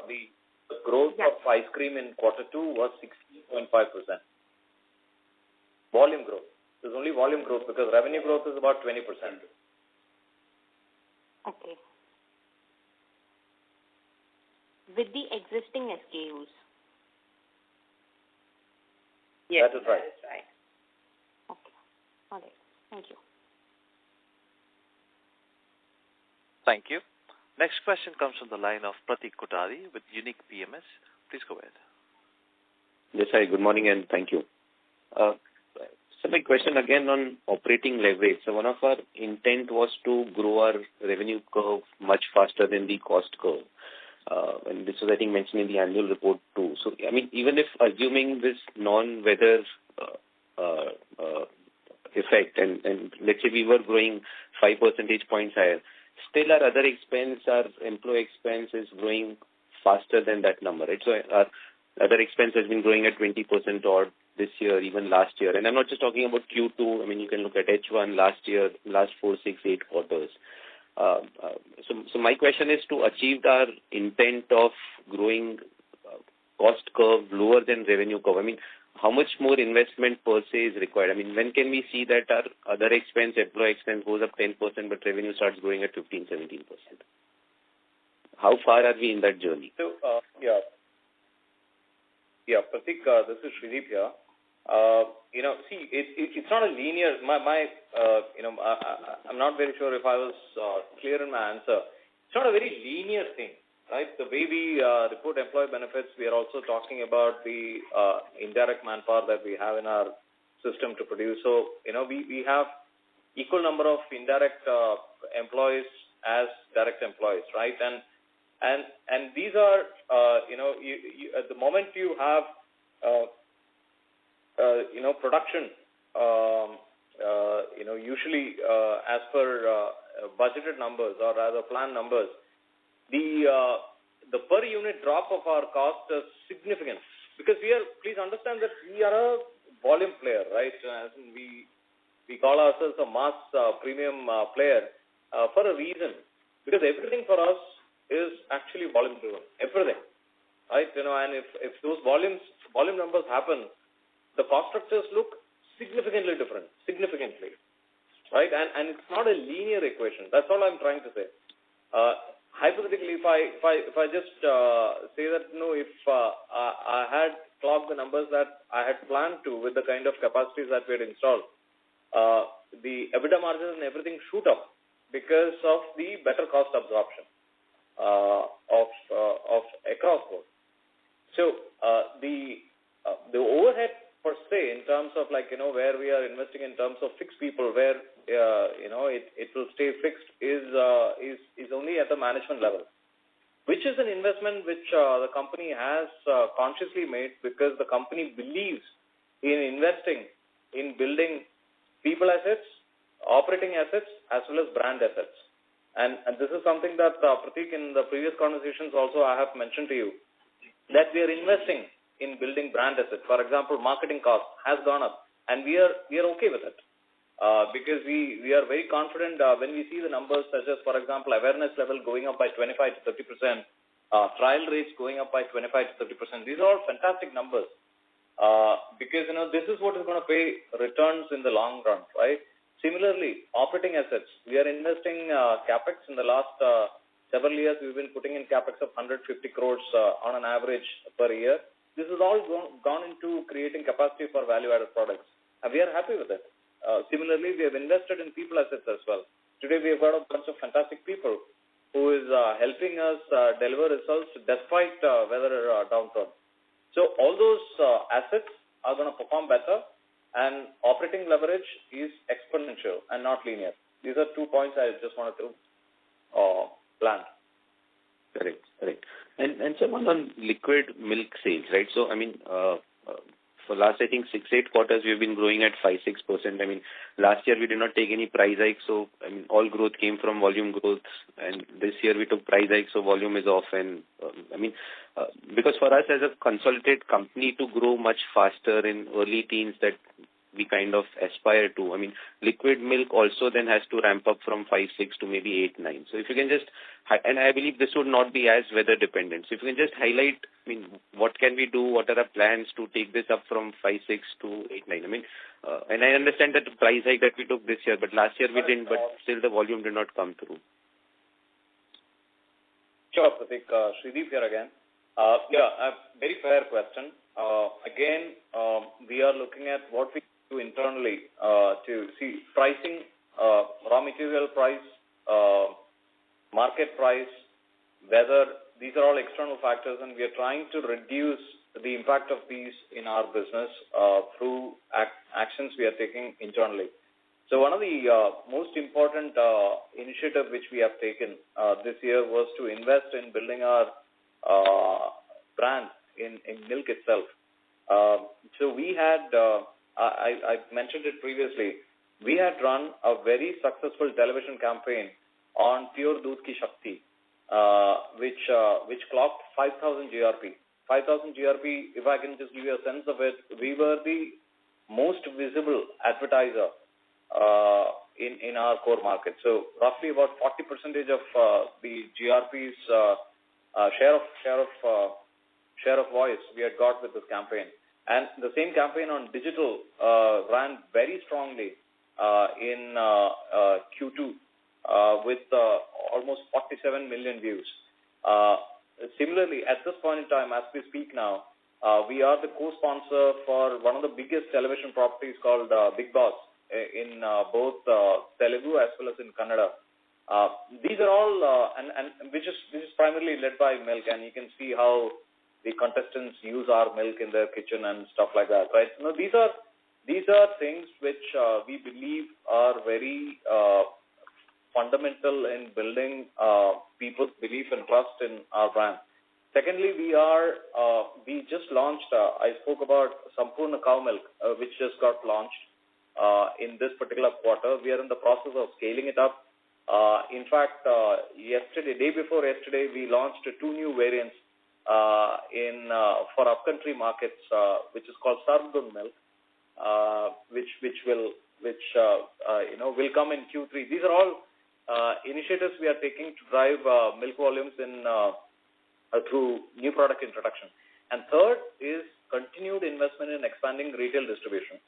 growth of ice cream in Q2 was 16.5%. Volume growth. There's only volume growth because revenue growth is about 20%. Okay. With the existing SKUs? Yes, that is right. That is right. Okay. All right. Thank you. Thank you. Next question comes from the line of Pratik Kothari with Unique PMS. Please go ahead. Yes, hi. Good morning and thank you. So my question again on operating leverage. So one of our intent was to grow our revenue curve much faster than the cost curve. And this was, I think, mentioned in the annual report too. So, I mean, even if assuming this non-weather effect and let's say we were growing 5 percentage points higher, still our other expense, our employee expense is growing faster than that number, right? So our other expense has been growing at 20% odd this year, even last year. And I'm not just talking about Q2. I mean, you can look at H1 last year, last 4, 6, 8 quarters. So my question is to achieve our intent of growing cost curve lower than revenue curve. I mean, how much more investment per se is required? I mean, when can we see that our other expense, employee expense goes up 10%, but revenue starts growing at 15, 17%? How far are we in that journey? So, Pratik, this is Shreedeep here. See, it's not a linear. I'm not very sure if I was clear in my answer. It's not a very linear thing, right? The way we report employee benefits, we are also talking about the indirect manpower that we have in our system to produce. So, we have equal number of indirect employees as direct employees, right? And these are, at the moment you have, production, usually as per budgeted numbers or rather planned numbers, the per unit drop of our cost is significant because please understand that we are a volume player, right? As in we call ourselves a mass premium player for a reason, because everything for us is actually volume driven, everything, right? And if those volume numbers happen, the cost structures look significantly different, right? And it's not a linear equation. That's all I'm trying to say. Hypothetically, if I just say that if I had clocked the numbers that I had planned to with the kind of capacities that we had installed, the EBITDA margins and everything shoot up because of the better cost absorption of across board. So the overhead per se, in terms of where we are investing in terms of fixed people, where it will stay fixed is only at the management level, which is an investment which the company has consciously made because the company believes in investing in building people assets, operating assets, as well as brand assets. And this is something that, Pratik, in the previous conversations also I have mentioned to you, that we are investing in building brand assets. For example, marketing cost has gone up, and we are okay with it because we are very confident when we see the numbers such as, for example, awareness level going up by 25 to 30%, trial rates going up by 25 to 30%. These are all fantastic numbers because this is what is going to pay returns in the long run, right? Similarly, operating assets, we are investing capex in the last several years. We've been putting in capex of 150 crores on an average per year. This has all gone into creating capacity for value-added products, and we are happy with it. Similarly, we have invested in people assets as well. Today, we have got a bunch of fantastic people who is helping us deliver results despite weather downturn. So all those assets are going to perform better, and operating leverage is exponential and not linear. These are 2 points I just wanted to plan. Correct. And someone on liquid milk sales, right? So, I mean, for last, I think, 6-8 quarters, we've been growing at 5-6%. I mean, last year we did not take any price hikes, so, I mean, all growth came from volume growth. And this year we took price hikes, so volume is off. And, because for us as a consolidated company to grow much faster in early teens that we kind of aspire to, I mean, liquid milk also then has to ramp up from 5-6 to maybe 8-9. So if you can just, and I believe this would not be as weather dependent. So if you can just highlight, I mean, what can we do? What are our plans to take this up from 5-6 to 8-9? I mean, and I understand that the price hike that we took this year, but last year we didn't, but still the volume did not come through. Sure, Pratik. Shreedeep here again. A very fair question. Again, we are looking at what we do internally to see pricing, raw material price, market price, weather. These are all external factors, and we are trying to reduce the impact of these in our business through actions we are taking internally. So one of the most important initiative which we have taken this year was to invest in building our brand in milk itself. So we had, I mentioned it previously, we had run a very successful television campaign on Pure Doodh Ki Shakti, which clocked 5,000 GRP. 5,000 GRP, if I can just give you a sense of it, we were the most visible advertiser in our core market. So roughly about 40% of the GRP's share of voice we had got with this campaign. And the same campaign on digital ran very strongly in Q2 with almost 47 million views. Similarly, at this point in time, as we speak now, we are the co-sponsor for one of the biggest television properties called Bigg Boss in both Telugu as well as in Kannada. These are all, and which is primarily led by milk, and you can see how the contestants use our milk in their kitchen and stuff like that, right? You know, these are things which we believe are very fundamental in building people's belief and trust in our brand. Secondly, we just launched, I spoke about Sampurna cow milk, which just got launched in this particular quarter. We are in the process of scaling it up. In fact, day before yesterday, we launched 2 new variants for upcountry markets, which is called Sargun milk, which will come in Q3. These are all initiatives we are taking to drive milk volumes through new product introduction. And third is continued investment in expanding retail distribution.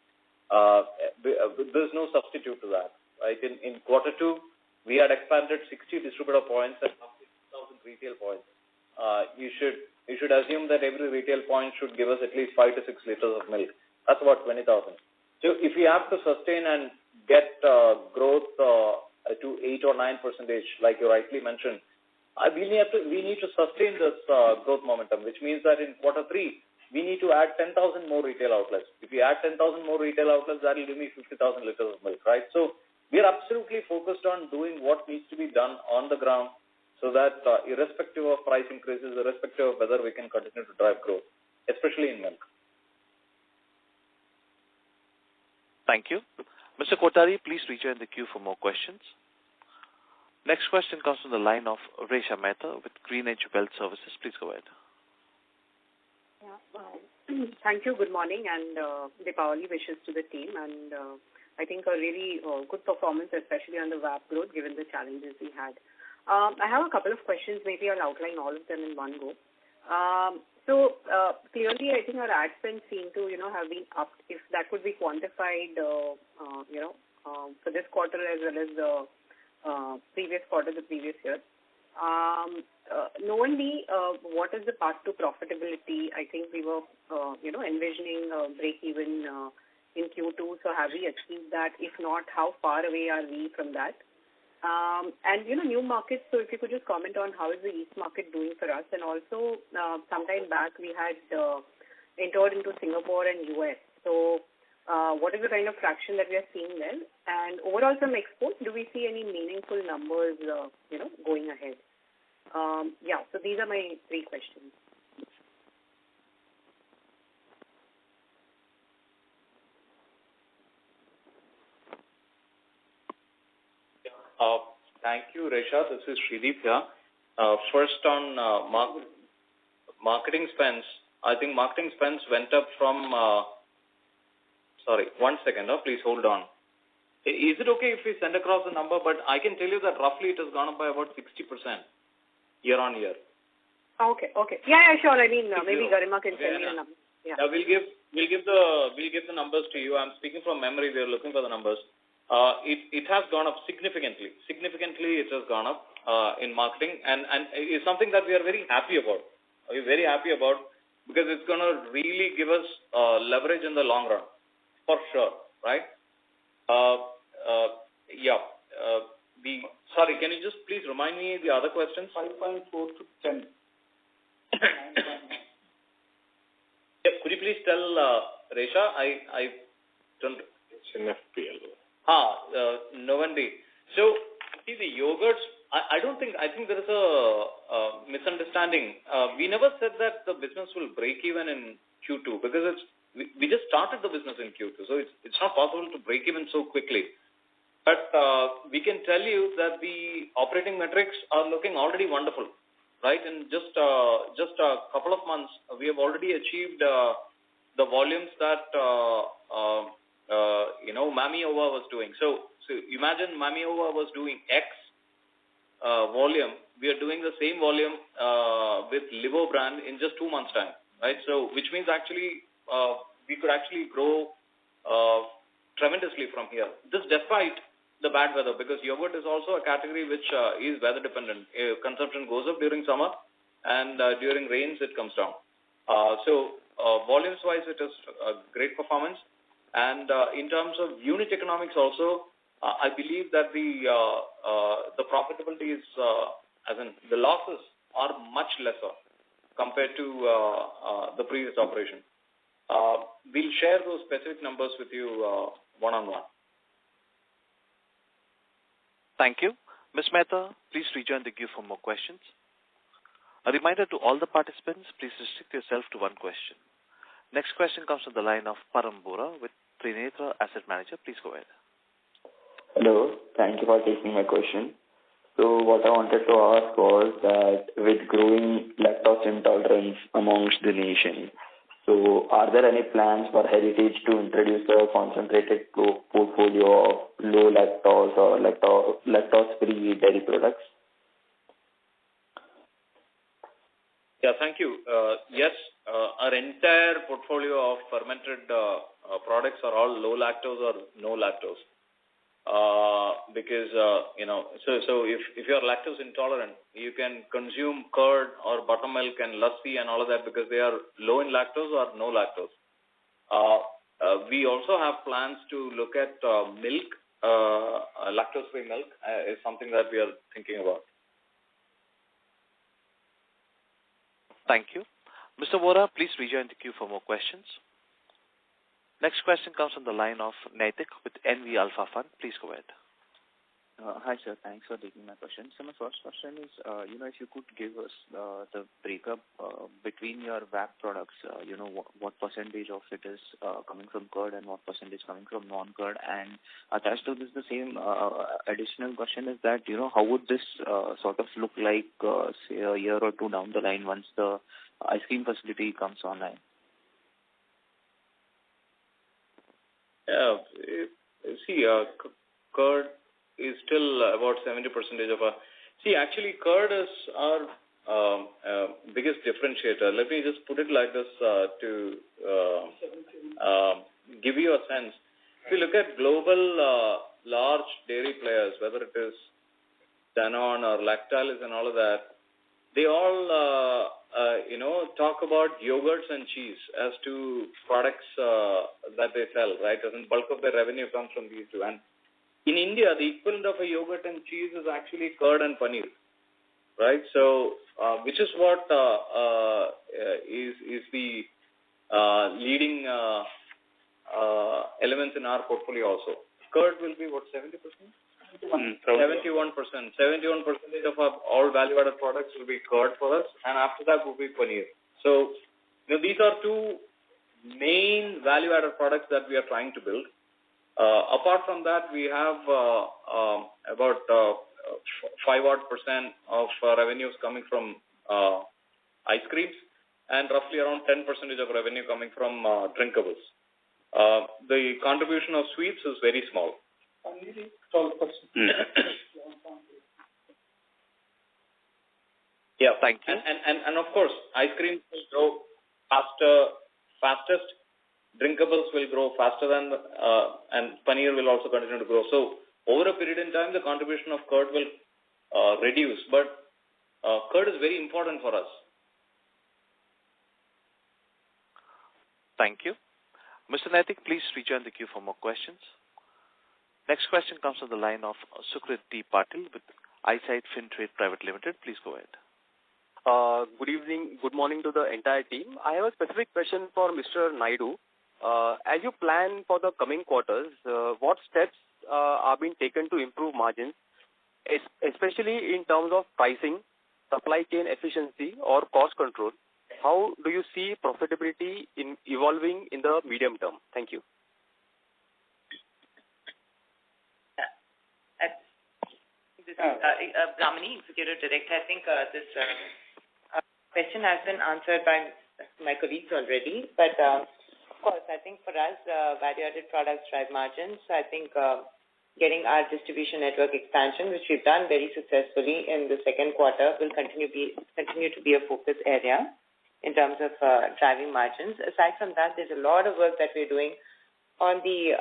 There's no substitute to that, right? In Q2, we had expanded 60 distributor points and 6,000 retail points. You should assume that every retail point should give us at least 5 to 6 liters of milk. That's about 20,000. So if we have to sustain and get growth to 8 or 9%, like you rightly mentioned, we need to sustain this growth momentum, which means that in Q3, we need to add 10,000 more retail outlets. If we add 10,000 more retail outlets, that will give me 50,000 liters of milk, right? So we are absolutely focused on doing what needs to be done on the ground so that irrespective of price increases, irrespective of whether we can continue to drive growth, especially in milk. Thank you. Mr. Kothari, please rejoin the queue for more questions. Next question comes from the line of Resha Mehta with GreenEdge Wealth Services. Please go ahead. Yeah, thank you. Good morning, and Deepavali wishes to the team. And I think a really good performance, especially on the VAP growth, given the challenges we had. I have a couple of questions. Maybe I'll outline all of them in one go. So clearly, I think our ad spend seem to, have been upped. If that could be quantified, for this quarter as well as the previous quarter, the previous year. Knowingly, what is the path to profitability? I think we were, envisioning break even in Q2. So have we achieved that? If not, how far away are we from that? And, new markets, so if you could just comment on how is the East market doing for us. And also, sometime back, we had entered into Singapore and US. So what is the kind of traction that we are seeing there? And overall from exports, do we see any meaningful numbers, going ahead? So these are my 3 questions. Thank you, Resha. This is Shrideep here. First on marketing spends, I think marketing spends went up from, sorry, 1 second, please hold on. Is it okay if we send across the number? But I can tell you that roughly it has gone up by about 60% year on year. Okay. Yeah, sure. I mean, maybe Garima can send me the number. Yeah. We'll give the numbers to you. I'm speaking from memory. We are looking for the numbers. It has gone up significantly. Significantly, it has gone up in marketing, and it's something that we are very happy about. We're very happy about because it's going to really give us leverage in the long run, for sure, right? Sorry, can you just please remind me the other questions? 5.4 to 10. Could you please tell Resha? I don't. It's an FPL. Novandi. So, see the yogurts. I think there is a misunderstanding. We never said that the business will break even in Q2 because we just started the business in Q2, so it's not possible to break even so quickly. But we can tell you that the operating metrics are looking already wonderful, right? In just a couple of months, we have already achieved the volumes that Mamiova was doing. So imagine Mamiova was doing X volume. We are doing the same volume with Livo brand in just 2 months' time, right? So which means actually we could actually grow tremendously from here. This despite the bad weather, because yogurt is also a category which is weather dependent. Consumption goes up during summer, and during rains it comes down. So volumes wise, it is a great performance. And in terms of unit economics also, I believe that the profitability is, as in the losses are much lesser compared to the previous operation. We'll share those specific numbers with you one-on-one. Thank you. Ms. Mehta, please rejoin the queue for more questions. A reminder to all the participants, please restrict yourself to one question. Next question comes from the line of Param Bora with Trinetra Asset Manager. Please go ahead. Hello. Thank you for taking my question. So what I wanted to ask was that with growing lactose intolerance amongst the nation, so are there any plans for Heritage to introduce a concentrated portfolio of low lactose or lactose-free dairy products? Yeah, thank you. Yes, our entire portfolio of fermented products are all low lactose or no lactose. Because so if you are lactose intolerant, you can consume curd or buttermilk and lassi and all of that because they are low in lactose or no lactose. We also have plans to look at milk, lactose-free milk is something that we are thinking about. Thank you. Mr. Vora, please rejoin the queue for more questions. Next question comes from the line of Naitik with NV Alpha Fund. Please go ahead. Hi, sir. Thanks for taking my question. So my first question is, if you could give us the breakup between your VAP products, what percentage of it is coming from curd and what percentage coming from non-curd. And attached to this, the same additional question is that, how would this sort of look like, say, a year or two down the line once the ice cream facility comes online? Yeah, see, curd is still about 70% of our... See, actually, curd is our biggest differentiator. Let me just put it like this to give you a sense. If you look at global large dairy players, whether it is Danone or Lactalis and all of that, they all, talk about yogurts and cheese as two products that they sell, right? As in bulk of their revenue comes from these two. And in India, the equivalent of a yogurt and cheese is actually curd and paneer, right? So, which is what is the leading elements in our portfolio also. Curd will be, 70%? 71%. 71% of our all value-added products will be curd for us, and after that will be paneer. So, these are two main value-added products that we are trying to build. Apart from that, we have about 5% of revenues coming from ice creams, and roughly around 10% of revenue coming from drinkables. The contribution of sweets is very small. 12%. Yeah, thank you. And of course, ice cream will grow fastest. Drinkables will grow faster than, and paneer will also continue to grow. So over a period in time, the contribution of curd will reduce, but curd is very important for us. Thank you. Mr. Naitik, please rejoin the queue for more questions. Next question comes from the line of Sukrit T. Patil with Eyesight Fintrade Private Limited. Please go ahead. Good evening, good morning to the entire team. I have a specific question for Mr. Naidu. As you plan for the coming quarters, what steps are being taken to improve margins, especially in terms of pricing, supply chain efficiency, or cost control? How do you see profitability evolving in the medium term? Thank you. This is Brahmani, Executive Director. I think this question has been answered by my colleagues already. But, of course, I think for us, value-added products drive margins. So I think getting our distribution network expansion, which we've done very successfully in the second quarter, will continue to be a focus area in terms of driving margins. Aside from that, there's a lot of work that we're doing on the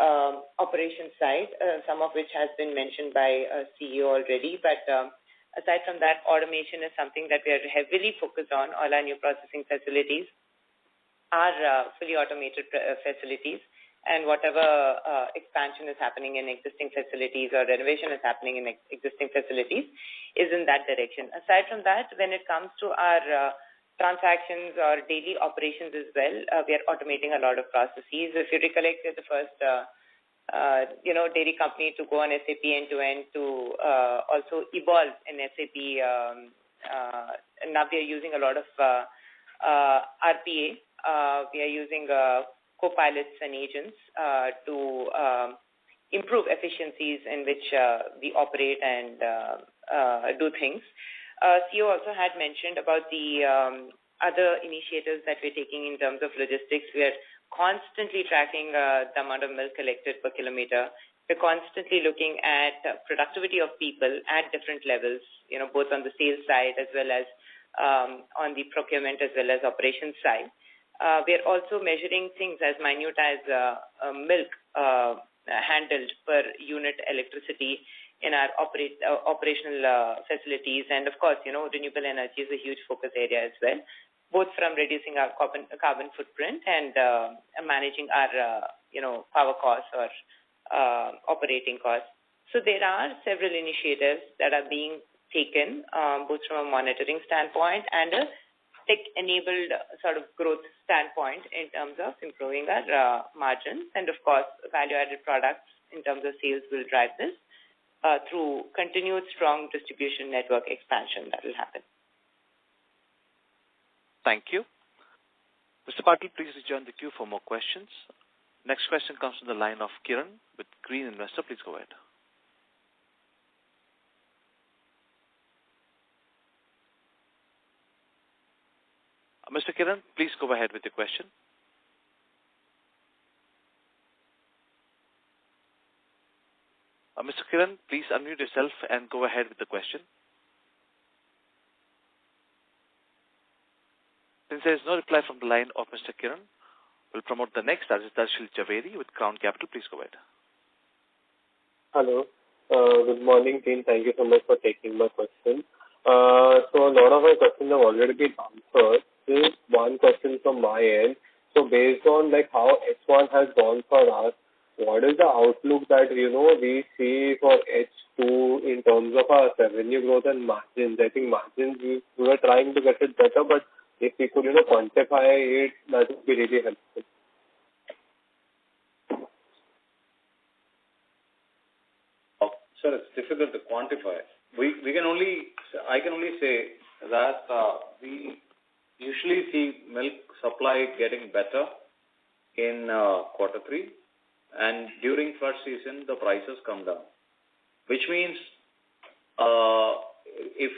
operations side, some of which has been mentioned by CEO already. But aside from that, automation is something that we are heavily focused on. All our new processing facilities are fully automated facilities, and whatever expansion is happening in existing facilities or renovation is happening in existing facilities is in that direction. Aside from that, when it comes to our transactions or daily operations as well, we are automating a lot of processes. If you recollect, we're the first dairy company to go on SAP end-to-end to also evolve in SAP. Now we are using a lot of RPA. We are using co-pilots and agents to improve efficiencies in which we operate and do things. CEO also had mentioned about the other initiatives that we're taking in terms of logistics. We are constantly tracking the amount of milk collected per kilometer. We're constantly looking at productivity of people at different levels, both on the sales side as well as on the procurement as well as operations side. We are also measuring things as minute as milk handled per unit electricity in our operational facilities. And, of course, renewable energy is a huge focus area as well, both from reducing our carbon footprint and managing our, power costs or operating costs. So there are several initiatives that are being taken, both from a monitoring standpoint and a tech-enabled sort of growth standpoint in terms of improving our margins. And, of course, value-added products in terms of sales will drive this through continued strong distribution network expansion that will happen. Thank you. Mr. Patil, please rejoin the queue for more questions. Next question comes from the line of Kiran with Green Investor. Please go ahead. Mr. Kiran, please go ahead with your question. Mr. Kiran, please unmute yourself and go ahead with the question. Since there is no reply from the line of Mr. Kiran, we'll promote the next, that is Darshil Javeri with Crown Capital. Please go ahead. Hello. Good morning, team. Thank you so much for taking my question. So a lot of my questions have already been answered. Just one question from my end. So based on how H1 has gone for us, what is the outlook that we see for H2 in terms of our revenue growth and margins? I think margins we were trying to get it better, but if we could quantify it, that would be really helpful. Sir, it's difficult to quantify. I can only say that we usually see milk supply getting better in quarter 3, and during first season the prices come down, which means if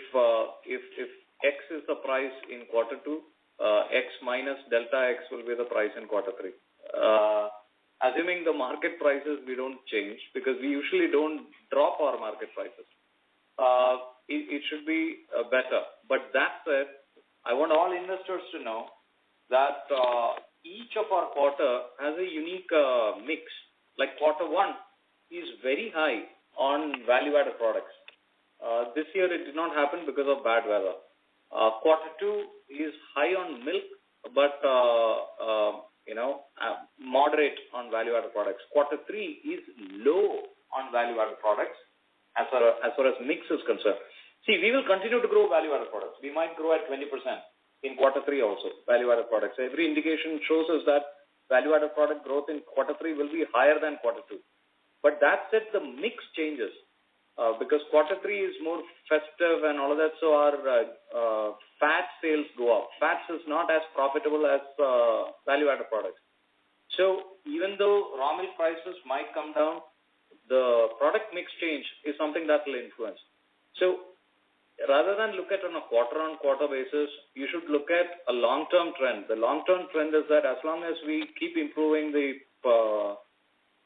X is the price in quarter 2, X minus delta X will be the price in quarter 3. Assuming the market prices we don't change, because we usually don't drop our market prices, it should be better. But that said, I want all investors to know that each of our quarter has a unique mix. Like quarter 1 is very high on value-added products. This year it did not happen because of bad weather. Quarter 2 is high on milk, but moderate on value-added products. Quarter 3 is low on value-added products as far as mix is concerned. See, we will continue to grow value-added products. We might grow at 20% in quarter 3 also, value-added products. Every indication shows us that value-added product growth in quarter 3 will be higher than quarter 2. But that said, the mix changes because quarter 3 is more festive and all of that, so our fat sales go up. Fats is not as profitable as value-added products. So even though raw milk prices might come down, the product mix change is something that will influence. So rather than look at on a quarter-on-quarter basis, you should look at a long-term trend. The long-term trend is that as long as we keep improving the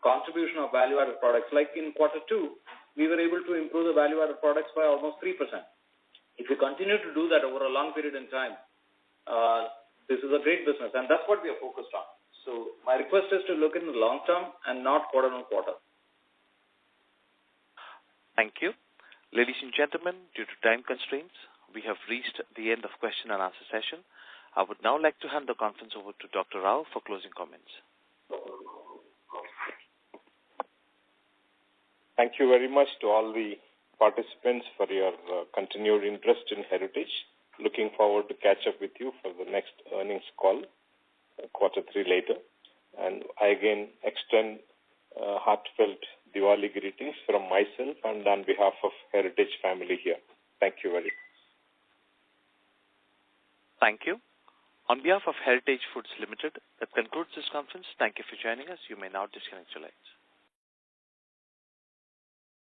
contribution of value-added products, like in quarter 2, we were able to improve the value-added products by almost 3%. If we continue to do that over a long period in time, this is a great business, and that's what we are focused on. So my request is to look in the long term and not quarter-on-quarter. Thank you. Ladies and gentlemen, due to time constraints, we have reached the end of question and answer session. I would now like to hand the conference over to Dr. Rao for closing comments. Thank you very much to all the participants for your continued interest in Heritage. Looking forward to catch up with you for the next earnings call, quarter 3 later. And I again extend heartfelt Diwali greetings from myself and on behalf of Heritage family here. Thank you very much. Thank you. On behalf of Heritage Foods Limited, that concludes this conference. Thank you for joining us. You may now disconnect your lines.